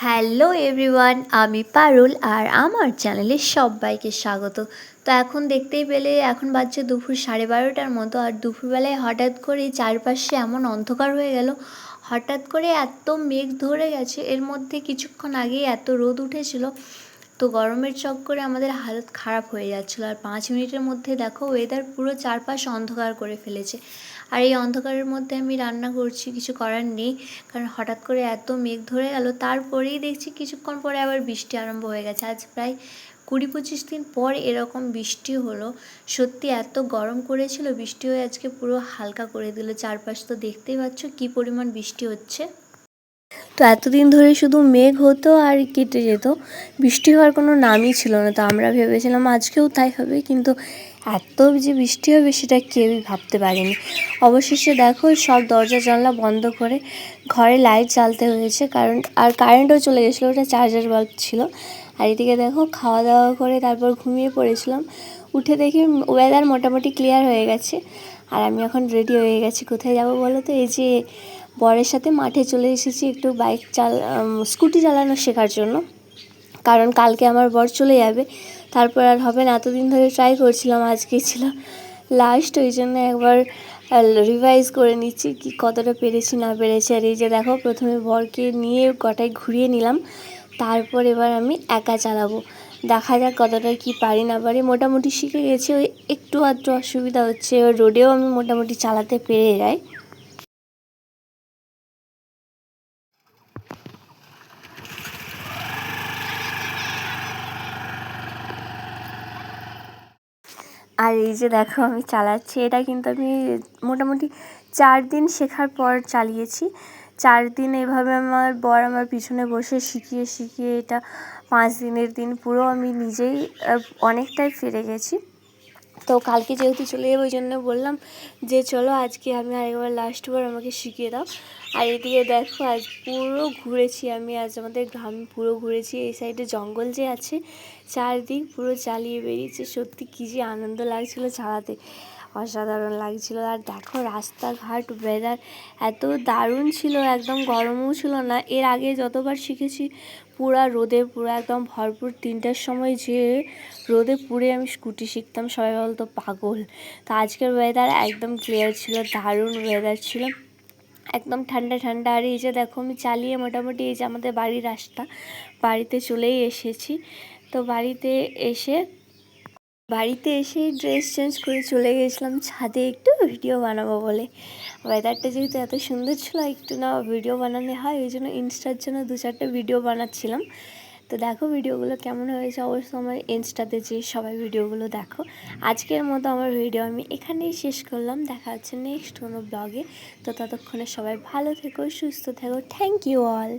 Hello everyone, আমি পারুল আর আমার চ্যানেলে সবাইকে স্বাগত। তো এখন দেখতেই পেলে এখন বাজছে দুপুর 12:30টার মতো। আর দুপুরবেলায় হঠাৎ করে চারপাশে এমন অন্ধকার হয়ে গেল, হঠাৎ করে এত মেঘ ধরে গেছে। এর মধ্যে কিছুক্ষণ আগেই এত রোদ উঠেছিল, তো গরমের চক্করে আমাদের হালত খারাপ হয়ে যাচ্ছিলো। আর 5 মিনিটের মধ্যে দেখো ওয়েদার পুরো চারপাশ অন্ধকার করে ফেলেছে। আর এই অন্ধকারের মধ্যে আমি রান্না করছি, কিছু করার নেই, কারণ হঠাৎ করে এত মেঘ ধরে গেল। তারপরেই দেখছি কিছুক্ষণ পরে আবার বৃষ্টি আরম্ভ হয়ে গেছে। আজ প্রায় 20-25 দিন পর এরকম বৃষ্টি হলো। সত্যি এত গরম করেছিল, বৃষ্টি হয়ে আজকে পুরো হালকা করে দিল চারপাশ। তো দেখতেই পাচ্ছ কী পরিমাণ বৃষ্টি হচ্ছে। তো এতদিন ধরে শুধু মেঘ হতো আর কেটে যেত, বৃষ্টি হওয়ার কোনো নামই ছিল না। তো আমরা ভেবেছিলাম আজকেও তাই হবে, কিন্তু এত যে বৃষ্টি হবে সেটা কেউই ভাবতে পারেনি। অবশেষে দেখো সব দরজা জানলা বন্ধ করে ঘরে লাইট জ্বালতে হয়েছে, কারণ আর কারেন্টও চলে গেছিলো, ওটা চার্জার বাল্ব ছিল। আর এদিকে দেখো খাওয়া দাওয়া করে তারপর ঘুমিয়ে পড়েছিলাম। উঠে দেখি ওয়েদার মোটামুটি ক্লিয়ার হয়ে গেছে। আর আমি এখন রেডি হয়ে গেছি। কোথায় যাব বলো তো? এই যে বরের সাথে মাঠে চলে এসেছি একটু স্কুটি চালানো শেখার জন্য, কারণ কালকে আমার বর চলে যাবে, তারপর আর হবে না। এতদিন ধরে ট্রাই করছিলাম, আজকে ছিল লাস্ট, ওই জন্য একবার রিভাইজ করে নিচ্ছি কি কতটা পেরেছি না পেরেছি। আর এই যে দেখো প্রথমে বরকে নিয়ে গোটায় ঘুরিয়ে নিলাম, তারপর এবার আমি একা চালাবো। দেখা যাক কতটা কি পারি না পারি। মোটামুটি শিখে গেছি, ওই একটু আধটু অসুবিধা হচ্ছে। এবার রোডেও আমি মোটামুটি চালাতে পেরে যাই। আর এই যে দেখো আমি চালাচ্ছি, এটা কিন্তু আমি মোটামুটি 4 দিন শেখার পর চালিয়েছি। 4 দিন এভাবে আমার বর আমার পিছনে বসে শিখিয়ে শিখিয়ে এটা 5 দিনের দিন পুরো আমি নিজেই অনেকটাই ফিরে গেছি। তো কালকে যেহেতু চলে যাবো, ওই জন্য বললাম যে চলো আজকে আমি আরেকবার লাস্টবার আমাকে শিখিয়ে দাও। আর এদিকে দেখো আজ পুরো ঘুরেছি আমি, আজ আমাদের গ্রাম পুরো ঘুরেছি। এই সাইডে জঙ্গল যে আছে চারদিক পুরো চালিয়ে বেরিয়েছে। সত্যি কী যে আনন্দ লাগছিলো চালাতে, অসাধারণ লাগছিলো। আর দেখো রাস্তাঘাট ওয়েদার এত দারুণ ছিল, একদম গরমও ছিল না। এর আগে যতবার শিখেছি পুরা রোদে, পুরো একদম ভরপুর 3টার সময় যে রোদে পুড়ে আমি স্কুটি শিখতাম, সবাই বলতো পাগল। তো আজকের ওয়েদার একদম ক্লিয়ার ছিল, দারুণ ওয়েদার ছিল, একদম ঠান্ডা ঠান্ডা। আর এই যে দেখো আমি চালিয়ে মোটামুটি এই যে আমাদের বাড়ির রাস্তা, বাড়িতে চলেই এসেছি। তো বাড়িতে এসেই ড্রেস চেঞ্জ করে চলে গেছিলাম ছাদে একটু ভিডিও বানাবো বলে। ওয়েদারটা যেহেতু এত সুন্দর ছিল, একটু না ভিডিও বানানো হয়, ওই জন্য ইনস্টার জন্য 2-4টা ভিডিও বানাচ্ছিলাম। তো দেখো ভিডিওগুলো কেমন হয়েছে অবশ্যই আমার ইনস্টাতে যে সবাই ভিডিওগুলো দেখো। আজকের মতো আমার ভিডিও আমি এখানেই শেষ করলাম, দেখা হচ্ছে নেক্সট কোনো ব্লগে। তো ততক্ষণে সবাই ভালো থেকো, সুস্থ থেকো। Thank you all.